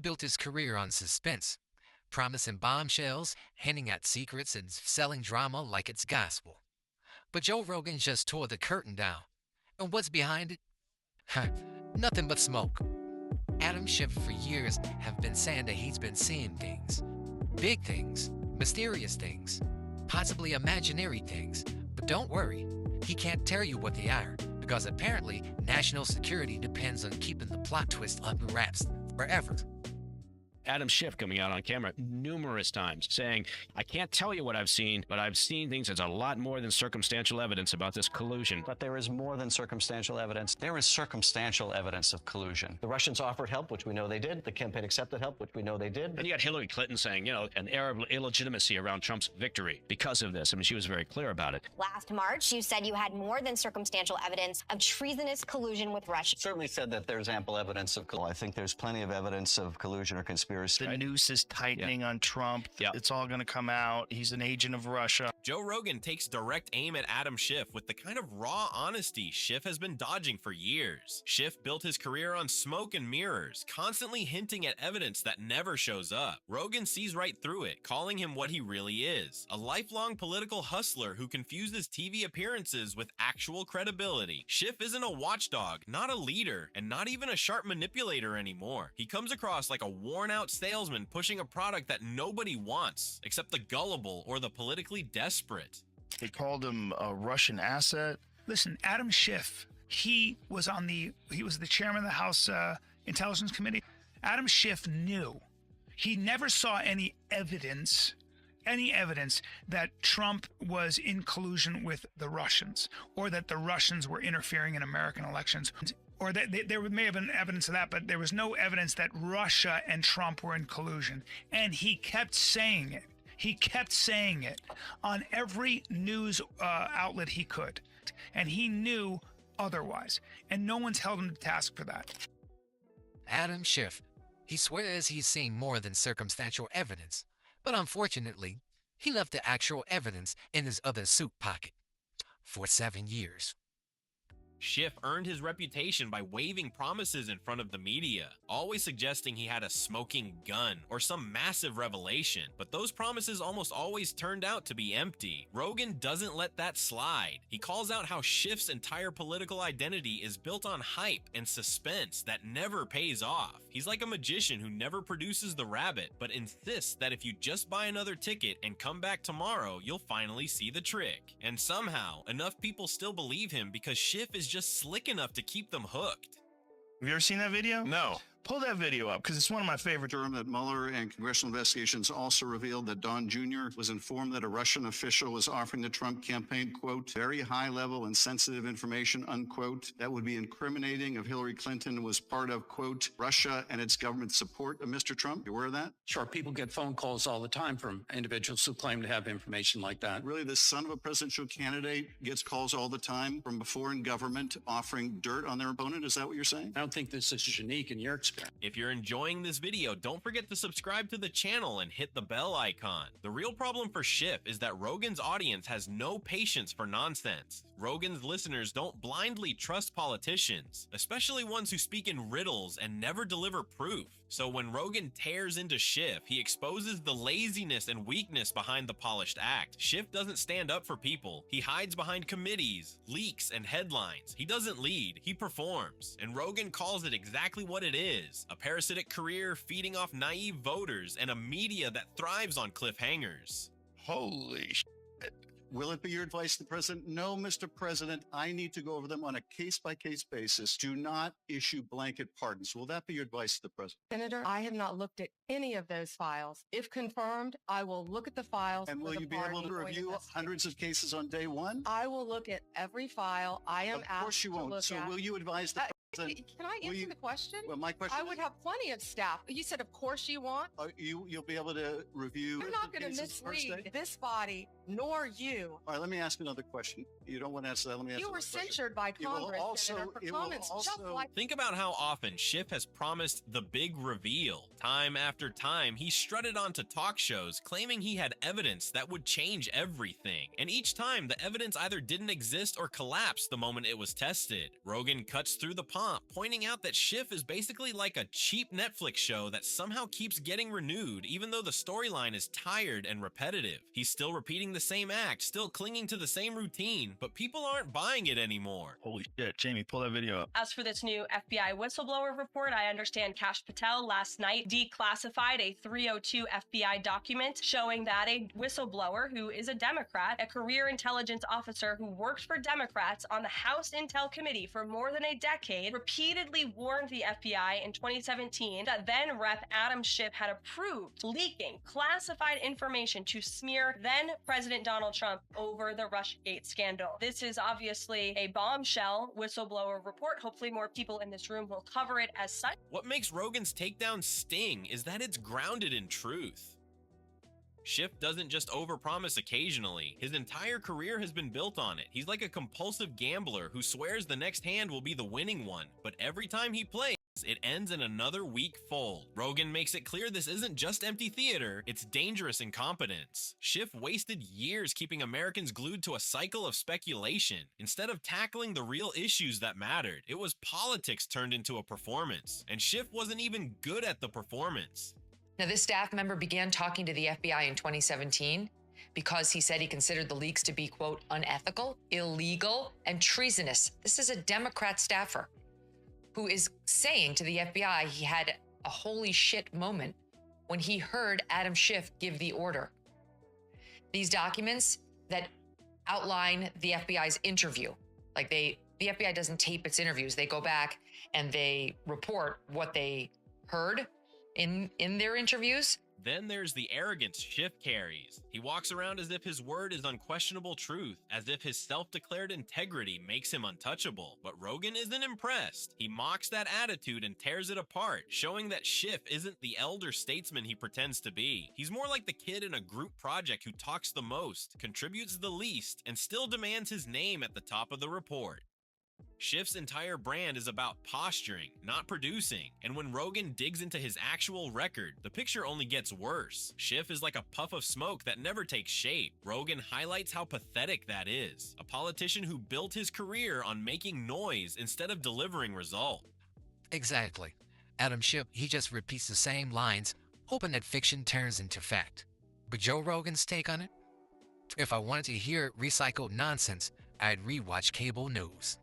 built his career on suspense, promising bombshells, hinting at secrets, and selling drama like it's gospel. But Joe Rogan just tore the curtain down. And what's behind it? Nothing but smoke. Adam Schiff for years have been saying that he's been seeing things. Big things, mysterious things, possibly imaginary things. But don't worry, he can't tell you what they are, because apparently national security depends on keeping the plot twist under wraps forever. Adam Schiff coming out on camera numerous times saying, I can't tell you what I've seen, but I've seen things. There's a lot more than circumstantial evidence about this collusion. But there is more than circumstantial evidence. There is circumstantial evidence of collusion. The Russians offered help, which we know they did. The campaign accepted help, which we know they did. And you got Hillary Clinton saying, an air of illegitimacy around Trump's victory because of this. I mean, she was very clear about it. Last March, you said you had more than circumstantial evidence of treasonous collusion with Russia. Certainly said that there's ample evidence of collusion. I think there's plenty of evidence of collusion or conspiracy. The noose is tightening on Trump. It's all going to come out. He's an agent of Russia. Joe Rogan takes direct aim at Adam Schiff with the kind of raw honesty Schiff has been dodging for years. Schiff built his career on smoke and mirrors, constantly hinting at evidence that never shows up. Rogan sees right through it, calling him what he really is, a lifelong political hustler who confuses TV appearances with actual credibility. Schiff isn't a watchdog, not a leader, and not even a sharp manipulator anymore. He comes across like a worn-out salesman pushing a product that nobody wants, except the gullible or the politically desperate. They called him a Russian asset. Listen, Adam Schiff, he was the chairman of the House Intelligence Committee. Adam Schiff knew. He never saw any evidence that Trump was in collusion with the Russians, or that the Russians were interfering in American elections. Or that there may have been evidence of that, but there was no evidence that Russia and Trump were in collusion. And he kept saying it. He kept saying it on every news outlet he could. And he knew otherwise. And no one's held him to task for that. Adam Schiff, he swears he's seen more than circumstantial evidence. But unfortunately, he left the actual evidence in his other suit pocket for 7 years. Schiff earned his reputation by waving promises in front of the media, always suggesting he had a smoking gun or some massive revelation, but those promises almost always turned out to be empty. Rogan doesn't let that slide. He calls out how Schiff's entire political identity is built on hype and suspense that never pays off. He's like a magician who never produces the rabbit, but insists that if you just buy another ticket and come back tomorrow, you'll finally see the trick. And somehow, enough people still believe him because Schiff is just slick enough to keep them hooked. Have you ever seen that video? No. Pull that video up, because it's one of my favorite. That Mueller and congressional investigations also revealed that Don Jr. was informed that a Russian official was offering the Trump campaign, quote, very high level and sensitive information, unquote, that would be incriminating if Hillary Clinton was part of, quote, Russia and its government support of Mr. Trump. You aware of that? Sure, people get phone calls all the time from individuals who claim to have information like that. Really, the son of a presidential candidate gets calls all the time from foreign government offering dirt on their opponent? Is that what you're saying? I don't think this is unique in your experience. If you're enjoying this video, don't forget to subscribe to the channel and hit the bell icon. The real problem for Schiff is that Rogan's audience has no patience for nonsense. Rogan's listeners don't blindly trust politicians, especially ones who speak in riddles and never deliver proof. So when Rogan tears into Schiff, he exposes the laziness and weakness behind the polished act. Schiff doesn't stand up for people. He hides behind committees, leaks, and headlines. He doesn't lead, he performs. And Rogan calls it exactly what it is: a parasitic career feeding off naive voters and a media that thrives on cliffhangers. Holy shit. Will it be your advice to the president? No, Mr. President, I need to go over them on a case-by-case basis. Do not issue blanket pardons. Will that be your advice to the president? Senator, I have not looked at any of those files. If confirmed, I will look at the files. And will you be able to review hundreds of cases on day one? I will look at every file I am asked to look at. Of course you won't. So will you advise the president? Can I answer the question? Well, my question I would have plenty of staff. You said, of course you want. You'll be able to review. I'm not going to mislead this body, nor you. All right, let me ask another question. You don't want to answer that. Let me ask you were censured by Congress, Senator, for comments just like. Think about how often Schiff has promised the big reveal. Time after time, he strutted onto talk shows claiming he had evidence that would change everything. And each time, the evidence either didn't exist or collapsed the moment it was tested. Rogan cuts through the pomp, pointing out that Schiff is basically like a cheap Netflix show that somehow keeps getting renewed, even though the storyline is tired and repetitive. He's still repeating the same act, still clinging to the same routine, but people aren't buying it anymore. Holy shit, Jamie, pull that video up. As for this new FBI whistleblower report, I understand Kash Patel last night declassified a 302 FBI document showing that a whistleblower who is a Democrat, a career intelligence officer who worked for Democrats on the House Intel Committee for more than a decade, repeatedly warned the FBI in 2017 that then Rep. Adam Schiff had approved leaking classified information to smear then President Donald Trump over the Russiagate scandal. This is obviously a bombshell whistleblower report. Hopefully more people in this room will cover it as such. What makes Rogan's takedown sting is that it's grounded in truth. Schiff doesn't just overpromise occasionally. His entire career has been built on it. He's like a compulsive gambler who swears the next hand will be the winning one, but every time he plays, it ends in another weak fold. Rogan makes it clear this isn't just empty theater, it's dangerous incompetence. Schiff wasted years keeping Americans glued to a cycle of speculation. Instead of tackling the real issues that mattered, it was politics turned into a performance. And Schiff wasn't even good at the performance. Now, this staff member began talking to the FBI in 2017 because he said he considered the leaks to be, quote, unethical, illegal, and treasonous. This is a Democrat staffer who is saying to the FBI he had a holy shit moment when he heard Adam Schiff give the order. These documents that outline the FBI's interview, like the FBI doesn't tape its interviews. They go back and they report what they heard in their interviews. Then there's the arrogance Schiff carries. He walks around as if his word is unquestionable truth, as if his self-declared integrity makes him untouchable. But Rogan isn't impressed. He mocks that attitude and tears it apart, showing that Schiff isn't the elder statesman he pretends to be. He's more like the kid in a group project who talks the most, contributes the least, and still demands his name at the top of the report. Schiff's entire brand is about posturing, not producing, and when Rogan digs into his actual record, the picture only gets worse. Schiff is like a puff of smoke that never takes shape. Rogan highlights how pathetic that is. A politician who built his career on making noise instead of delivering result. Exactly. Adam Schiff, he just repeats the same lines, hoping that fiction turns into fact. But Joe Rogan's take on it? If I wanted to hear recycled nonsense, I'd rewatch cable news.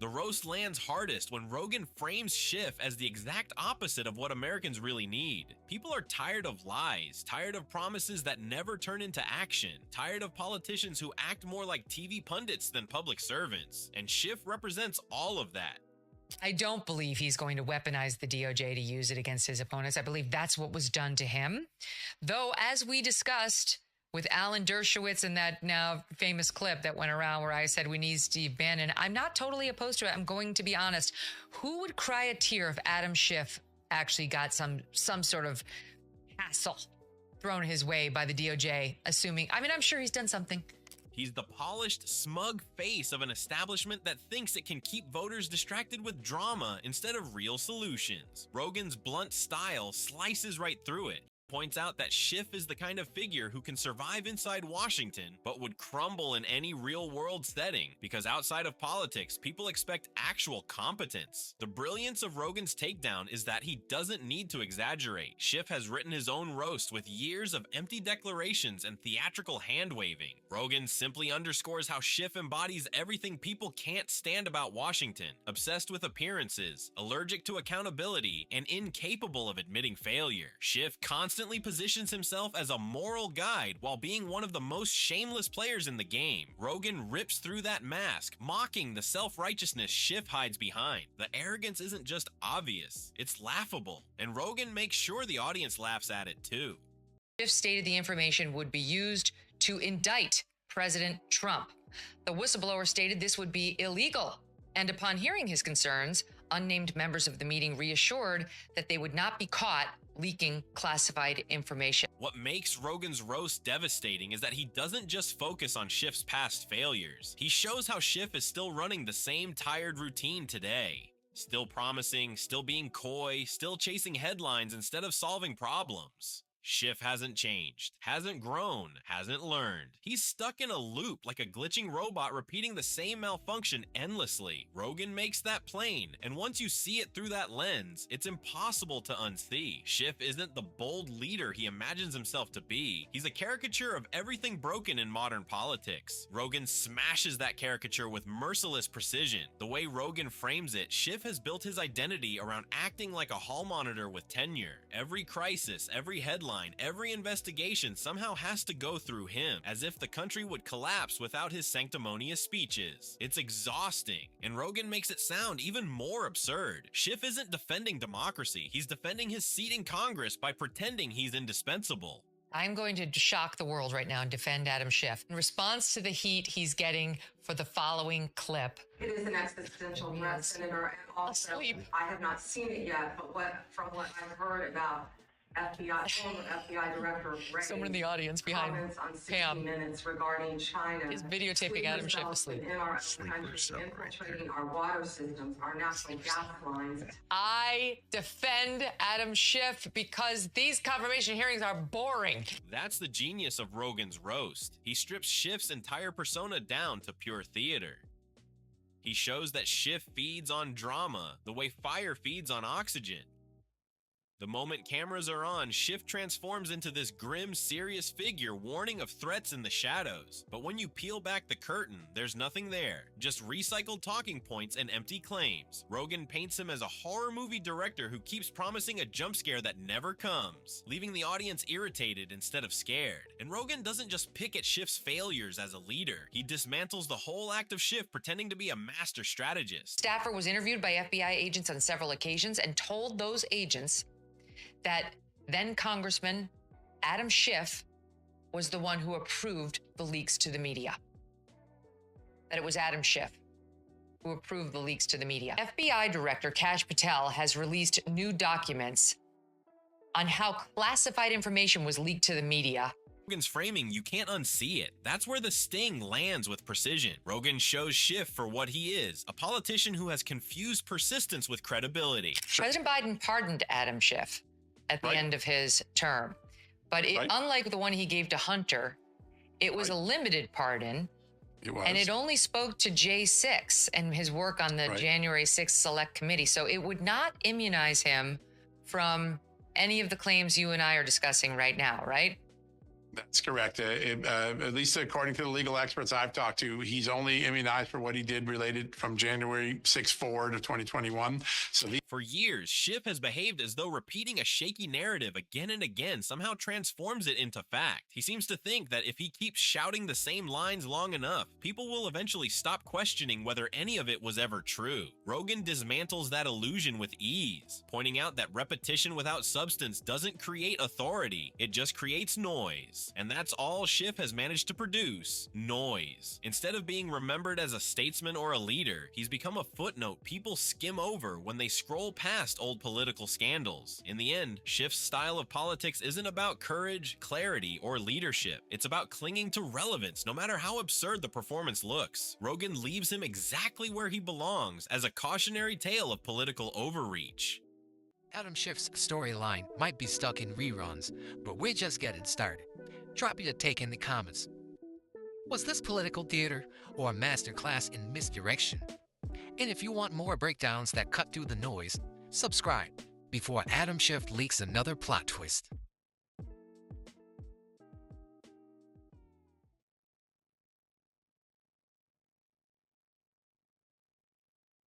The roast lands hardest when Rogan frames Schiff as the exact opposite of what Americans really need. People are tired of lies, tired of promises that never turn into action, tired of politicians who act more like TV pundits than public servants. And Schiff represents all of that. I don't believe he's going to weaponize the DOJ to use it against his opponents. I believe that's what was done to him. Though, as we discussed with Alan Dershowitz and that now famous clip that went around where I said we need Steve Bannon, I'm not totally opposed to it. I'm going to be honest. Who would cry a tear if Adam Schiff actually got some sort of hassle thrown his way by the DOJ, assuming, I mean, I'm sure he's done something. He's the polished, smug face of an establishment that thinks it can keep voters distracted with drama instead of real solutions. Rogan's blunt style slices right through it. Points out that Schiff is the kind of figure who can survive inside Washington, but would crumble in any real-world setting, because outside of politics, people expect actual competence. The brilliance of Rogan's takedown is that he doesn't need to exaggerate. Schiff has written his own roast with years of empty declarations and theatrical hand-waving. Rogan simply underscores how Schiff embodies everything people can't stand about Washington: obsessed with appearances, allergic to accountability, and incapable of admitting failure. Schiff constantly positions himself as a moral guide while being one of the most shameless players in the game. Rogan rips through that mask, mocking the self-righteousness Schiff hides behind. The arrogance isn't just obvious, it's laughable, and Rogan makes sure the audience laughs at it too. Schiff stated the information would be used to indict President Trump. The whistleblower stated this would be illegal, and upon hearing his concerns, unnamed members of the meeting reassured that they would not be caught leaking classified information. What makes Rogan's roast devastating is that he doesn't just focus on Schiff's past failures. He shows how Schiff is still running the same tired routine today. Still promising, still being coy, still chasing headlines instead of solving problems. Schiff hasn't changed, hasn't grown, hasn't learned. He's stuck in a loop like a glitching robot repeating the same malfunction endlessly. Rogan makes that plain, and once you see it through that lens, it's impossible to unsee. Schiff isn't the bold leader he imagines himself to be. He's a caricature of everything broken in modern politics. Rogan smashes that caricature with merciless precision. The way Rogan frames it, Schiff has built his identity around acting like a hall monitor with tenure. Every crisis, every headline, every investigation somehow has to go through him, as if the country would collapse without his sanctimonious speeches. It's exhausting, and Rogan makes it sound even more absurd. Schiff isn't defending democracy, he's defending his seat in Congress by pretending he's indispensable. I'm going to shock the world right now and defend Adam Schiff. In response to the heat he's getting for the following clip. It is an existential threat, Senator, and also I have not seen it yet, but from what I've heard about former FBI Director Ray, someone in the audience behind comments on 60 Pam Minutes regarding China. is videotaping Adam Schiff asleep. In our country, infiltrating our water systems, our natural gas lines. I defend Adam Schiff because these confirmation hearings are boring. That's the genius of Rogan's roast. He strips Schiff's entire persona down to pure theater. He shows that Schiff feeds on drama the way fire feeds on oxygen. The moment cameras are on, Schiff transforms into this grim, serious figure warning of threats in the shadows. But when you peel back the curtain, there's nothing there, just recycled talking points and empty claims. Rogan paints him as a horror movie director who keeps promising a jump scare that never comes, leaving the audience irritated instead of scared. And Rogan doesn't just pick at Schiff's failures as a leader, he dismantles the whole act of Schiff pretending to be a master strategist. Staffer was interviewed by FBI agents on several occasions and told those agents that then Congressman Adam Schiff was the one who approved the leaks to the media. That it was Adam Schiff who approved the leaks to the media. FBI Director Kash Patel has released new documents on how classified information was leaked to the media. Rogan's framing, you can't unsee it. That's where the sting lands with precision. Rogan shows Schiff for what he is, a politician who has confused persistence with credibility. President Biden pardoned Adam Schiff at the end of his term. But unlike the one he gave to Hunter, it was a limited pardon. It was. And it only spoke to J6 and his work on the January 6th Select Committee. So it would not immunize him from any of the claims you and I are discussing right now, right? That's correct. At least according to the legal experts I've talked to, he's only immunized for what he did related from January 6 forward of 2021. So for years, Schiff has behaved as though repeating a shaky narrative again and again somehow transforms it into fact. He seems to think that if he keeps shouting the same lines long enough, people will eventually stop questioning whether any of it was ever true. Rogan dismantles that illusion with ease, pointing out that repetition without substance doesn't create authority, it just creates noise. And that's all Schiff has managed to produce, noise. Instead of being remembered as a statesman or a leader, he's become a footnote people skim over when they scroll past old political scandals. In the end, Schiff's style of politics isn't about courage, clarity, or leadership. It's about clinging to relevance, no matter how absurd the performance looks. Rogan leaves him exactly where he belongs, as a cautionary tale of political overreach. Adam Schiff's storyline might be stuck in reruns, but we're just getting started. Drop your take in the comments. Was this political theater or a masterclass in misdirection? And if you want more breakdowns that cut through the noise, subscribe before Adam Schiff leaks another plot twist.